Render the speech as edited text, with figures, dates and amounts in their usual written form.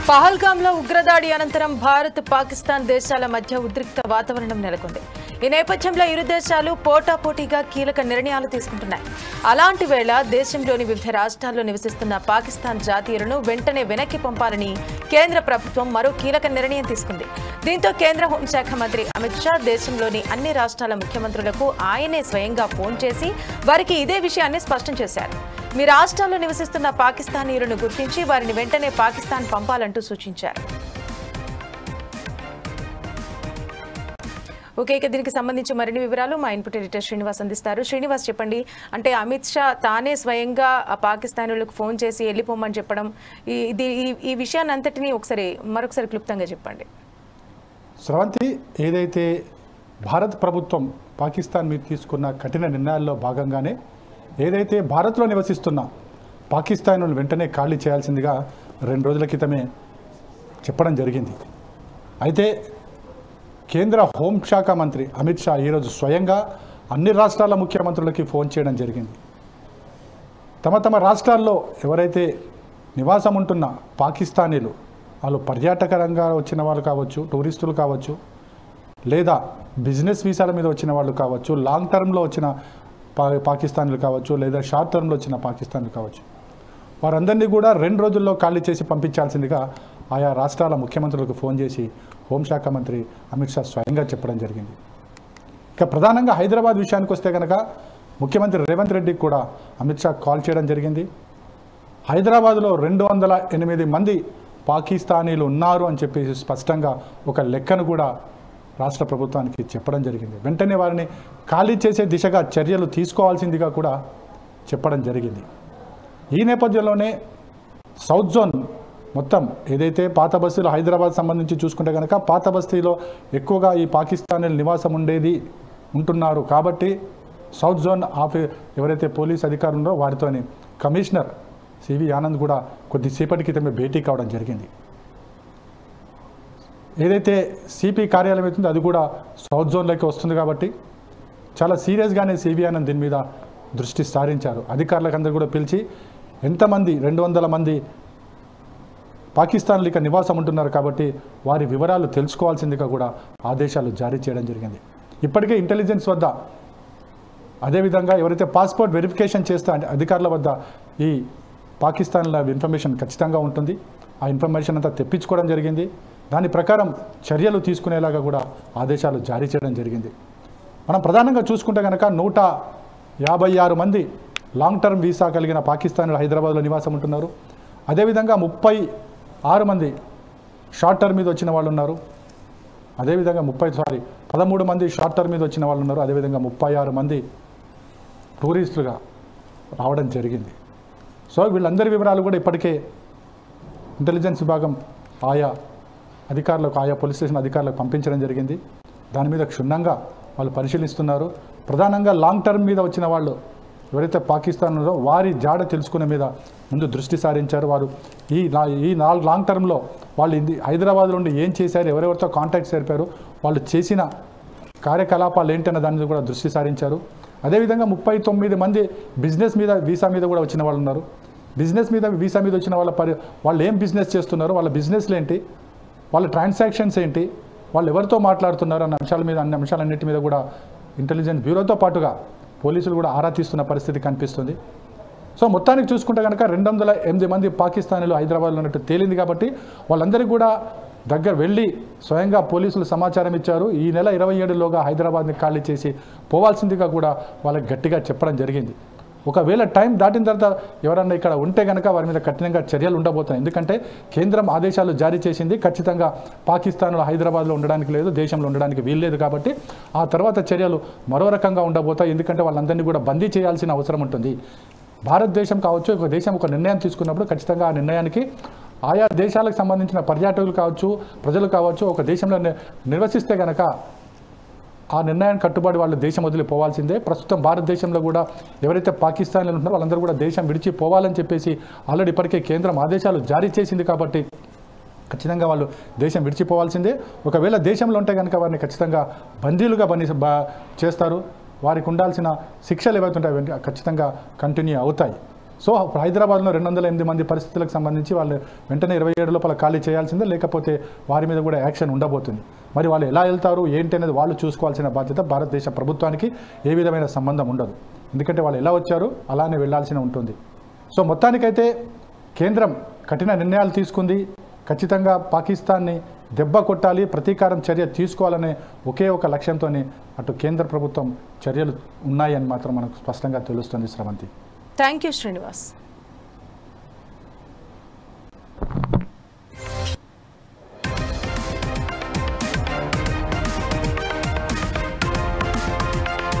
పహల్గాంలో ఉగ్రదాడి అనంతరం భారత్ పాకిస్తాన్ దేశాల మధ్య ఉద్రిక్త వాతావరణం నెలకొంది. ఈ నేపథ్యంలో ఇరు దేశాలు పోటాపోటీగా కీలక నిర్ణయాలు తీసుకుంటున్నాయి. అలాంటి వేళ దేశంలోని వివిధ రాష్ట్రాల్లో నివసిస్తున్న పాకిస్తాన్ జాతీయులను వెంటనే వెనక్కి పంపాలని కేంద్ర ప్రభుత్వం మరో కీలక నిర్ణయం తీసుకుంది. దీంతో కేంద్ర హోంశాఖ మంత్రి అమిత్ షా దేశంలోని అన్ని రాష్ట్రాల ముఖ్యమంత్రులకు ఆయనే స్వయంగా ఫోన్ చేసి వారికి ఇదే విషయాన్ని స్పష్టం చేశారు. మీ రాష్ట్రాల్లో నివసిస్తున్న పాకిస్తానీయులను గుర్తించి వారిని వెంటనే పాకిస్తాన్ పంపాలంటూ సూచించారు. ఓకే, ఇక దీనికి సంబంధించి మరిన్ని వివరాలు మా ఇన్పుట్ ఎడిటర్ శ్రీనివాస్ అందిస్తారు. శ్రీనివాస్, చెప్పండి. అంటే అమిత్ షా తానే స్వయంగా పాకిస్తానీయులకు ఫోన్ చేసి వెళ్ళిపోమని చెప్పడం, ఈ విషయాన్ని అంతటినీ మరొకసారి క్లుప్తంగా చెప్పండి. స్రవంతి, ఏదైతే భారత ప్రభుత్వం పాకిస్తాన్ మీద తీసుకున్న కఠిన నిర్ణయాల్లో భాగంగానే ఏదైతే భారత్లో నివసిస్తున్న పాకిస్తాన్ను వెంటనే ఖాళీ చేయాల్సిందిగా 2 రోజుల క్రితమే చెప్పడం జరిగింది. అయితే కేంద్ర హోంశాఖ మంత్రి అమిత్ షా ఈరోజు స్వయంగా అన్ని రాష్ట్రాల ముఖ్యమంత్రులకి ఫోన్ చేయడం జరిగింది. తమ రాష్ట్రాల్లో ఎవరైతే నివాసం ఉంటున్న పాకిస్తానీలు, వాళ్ళు పర్యాటక రంగాలు వచ్చిన వాళ్ళు కావచ్చు, టూరిస్టులు కావచ్చు, లేదా బిజినెస్ వీసాల మీద వచ్చిన వాళ్ళు కావచ్చు, లాంగ్ టర్మ్లో వచ్చిన పాకిస్తాన్లు కావచ్చు, లేదా షార్ట్ టర్మ్లో వచ్చిన పాకిస్తాన్లు కావచ్చు, వారందరినీ కూడా 2 రోజుల్లో ఖాళీ చేసి పంపించాల్సిందిగా ఆయా రాష్ట్రాల ముఖ్యమంత్రులకు ఫోన్ చేసి హోంశాఖ మంత్రి అమిత్ షా స్వయంగా చెప్పడం జరిగింది. ఇక ప్రధానంగా హైదరాబాద్ విషయానికి వస్తే కనుక ముఖ్యమంత్రి రేవంత్ రెడ్డికి కూడా అమిత్ షా కాల్ చేయడం జరిగింది. హైదరాబాద్లో 208 మంది పాకిస్తానీలు ఉన్నారు అని చెప్పేసి స్పష్టంగా ఒక లెక్కను కూడా రాష్ట్ర ప్రభుత్వానికి చెప్పడం జరిగింది. వెంటనే వారిని ఖాళీ చేసే దిశగా చర్యలు తీసుకోవాల్సిందిగా కూడా చెప్పడం జరిగింది. ఈ నేపథ్యంలోనే సౌత్ జోన్ మొత్తం ఏదైతే పాత బస్తీలో హైదరాబాద్ సంబంధించి చూసుకుంటే కనుక పాత బస్తీలో ఎక్కువగా ఈ పాకిస్తానీలు నివాసం ఉంటున్నారు కాబట్టి సౌత్ జోన్ ఎవరైతే పోలీస్ అధికారులు ఉన్నారో వారితోని కమిషనర్ సివి ఆనంద్ కూడా కొద్దిసేపటి క్రితమే భేటీ కావడం జరిగింది. ఏదైతే సిపి కార్యాలయం అవుతుందో అది కూడా సౌత్ జోన్లోకి వస్తుంది కాబట్టి చాలా సీరియస్గానే సివి ఆనంద్ దీని మీద దృష్టి సారించారు. అధికారులకు అందరూ కూడా పిలిచి ఎంతమంది 200 మంది పాకిస్తాన్లు ఇక నివాసం ఉంటున్నారు కాబట్టి వారి వివరాలు తెలుసుకోవాల్సిందిగా కూడా ఆదేశాలు జారీ చేయడం జరిగింది. ఇప్పటికే ఇంటెలిజెన్స్ వద్ద, అదేవిధంగా ఎవరైతే పాస్పోర్ట్ వెరిఫికేషన్ చేస్తే అధికారుల వద్ద ఈ పాకిస్తాన్ల ఇన్ఫర్మేషన్ ఖచ్చితంగా ఉంటుంది. ఆ ఇన్ఫర్మేషన్ అంతా తెప్పించుకోవడం జరిగింది. దాని ప్రకారం చర్యలు తీసుకునేలాగా కూడా ఆదేశాలు జారీ చేయడం జరిగింది. మనం ప్రధానంగా చూసుకుంటే కనుక 156 మంది లాంగ్ టర్మ్ వీసా కలిగిన పాకిస్తాన్లు హైదరాబాద్లో నివాసం ఉంటున్నారు. అదేవిధంగా 36 మంది షార్ట్ టర్మ్ మీద వచ్చిన వాళ్ళు ఉన్నారు. అదేవిధంగా 13 మంది షార్ట్ టర్మ్ మీద వచ్చిన వాళ్ళు ఉన్నారు. అదేవిధంగా 36 మంది టూరిస్టులుగా రావడం జరిగింది. సో వీళ్ళందరి వివరాలు కూడా ఇప్పటికే ఇంటెలిజెన్స్ విభాగం ఆయా అధికారులకు, ఆయా పోలీస్ స్టేషన్ అధికారులకు పంపించడం జరిగింది. దాని మీద క్షుణ్ణంగా వాళ్ళు పరిశీలిస్తున్నారు. ప్రధానంగా లాంగ్ టర్మ్ మీద వచ్చిన వాళ్ళు ఎవరైతే పాకిస్తాన్లో వారి జాడ తెలుసుకునే మీద ముందు దృష్టి సారించారు. వారు ఈ లాంగ్ టర్మ్లో వాళ్ళు హైదరాబాద్లో ఉండి ఏం చేశారు, ఎవరెవరితో కాంటాక్ట్స్ జరిపారు, వాళ్ళు చేసిన కార్యకలాపాలు ఏంటన్న దాని మీద కూడా దృష్టి సారించారు. అదేవిధంగా 39 మంది బిజినెస్ మీద వీసా మీద కూడా వచ్చిన వాళ్ళు ఉన్నారు. బిజినెస్ మీద వీసా మీద వచ్చిన వాళ్ళు ఏం బిజినెస్ చేస్తున్నారు, వాళ్ళ బిజినెస్లు ఏంటి, వాళ్ళ ట్రాన్సాక్షన్స్ ఏంటి, వాళ్ళు ఎవరితో మాట్లాడుతున్నారు అన్న అన్ని అంశాలన్నింటి మీద కూడా ఇంటెలిజెన్స్ బ్యూరోతో పాటుగా పోలీసులు కూడా ఆరా తీస్తున్న పరిస్థితి కనిపిస్తుంది. సో మొత్తానికి చూసుకుంటే కనుక 208 మంది పాకిస్తానీలు హైదరాబాద్లో ఉన్నట్టు తేలింది కాబట్టి వాళ్ళందరికీ కూడా దగ్గర వెళ్ళి స్వయంగా పోలీసులు సమాచారం ఇచ్చారు. ఈ నెల 27లోగా హైదరాబాద్ని ఖాళీ చేసి పోవాల్సిందిగా కూడా వాళ్ళకి గట్టిగా చెప్పడం జరిగింది. ఒకవేళ టైం దాటిన తర్వాత ఎవరన్నా ఇక్కడ ఉంటే కనుక వారి మీద కఠినంగా చర్యలు ఉండబోతాయి. ఎందుకంటే కేంద్రం ఆదేశాలు జారీ చేసింది, ఖచ్చితంగా పాకిస్తాన్లో హైదరాబాద్లో ఉండడానికి లేదు, దేశంలో ఉండడానికి వీల్లేదు కాబట్టి ఆ తర్వాత చర్యలు మరో రకంగా ఉండబోతాయి. ఎందుకంటే వాళ్ళందరినీ కూడా బందీ చేయాల్సిన అవసరం ఉంటుంది. భారతదేశం కావచ్చు, ఒక దేశం ఒక నిర్ణయం తీసుకున్నప్పుడు ఖచ్చితంగా ఆ నిర్ణయానికి ఆయా దేశాలకు సంబంధించిన పర్యాటకులు కావచ్చు, ప్రజలు కావచ్చు, ఒక దేశంలో నివసిస్తే కనుక ఆ నిర్ణయాన్ని కట్టుబడి వాళ్ళు దేశం వదిలిపోవాల్సిందే. ప్రస్తుతం భారతదేశంలో కూడా ఎవరైతే పాకిస్తాన్లో ఉంటున్నారో వాళ్ళందరూ కూడా దేశం విడిచిపోవాలని చెప్పేసి ఆల్రెడీ ఇప్పటికే కేంద్రం ఆదేశాలు జారీ చేసింది కాబట్టి ఖచ్చితంగా వాళ్ళు దేశం విడిచిపోవాల్సిందే. ఒకవేళ దేశంలో ఉంటే కనుక వారిని ఖచ్చితంగా బందీలుగా చేస్తారు. వారికి ఉండాల్సిన శిక్షలు ఏవైతే ఉంటాయో ఖచ్చితంగా కంటిన్యూ అవుతాయి. సో హైదరాబాద్లో 208 మంది పరిస్థితులకు సంబంధించి వాళ్ళు వెంటనే 27 లోపల ఖాళీ చేయాల్సిందే, లేకపోతే వారి మీద కూడా యాక్షన్ ఉండబోతుంది. మరి వాళ్ళు ఎలా వెళ్తారు ఏంటి అనేది వాళ్ళు చూసుకోవాల్సిన బాధ్యత భారతదేశ ప్రభుత్వానికి ఏ విధమైన సంబంధం ఉండదు. ఎందుకంటే వాళ్ళు ఎలా వచ్చారో అలానే వెళ్లాల్సిన ఉంటుంది. సో మొత్తానికైతే కేంద్రం కఠిన నిర్ణయాలు తీసుకుంది. ఖచ్చితంగా పాకిస్తాన్ని దెబ్బ కొట్టాలి, ప్రతీకారం చర్య తీసుకోవాలనే ఒకే ఒక లక్ష్యంతో అటు కేంద్ర ప్రభుత్వం చర్యలు ఉన్నాయని మాత్రం మనకు స్పష్టంగా తెలుస్తుంది. శ్రవంతి. Thank you Srinivas.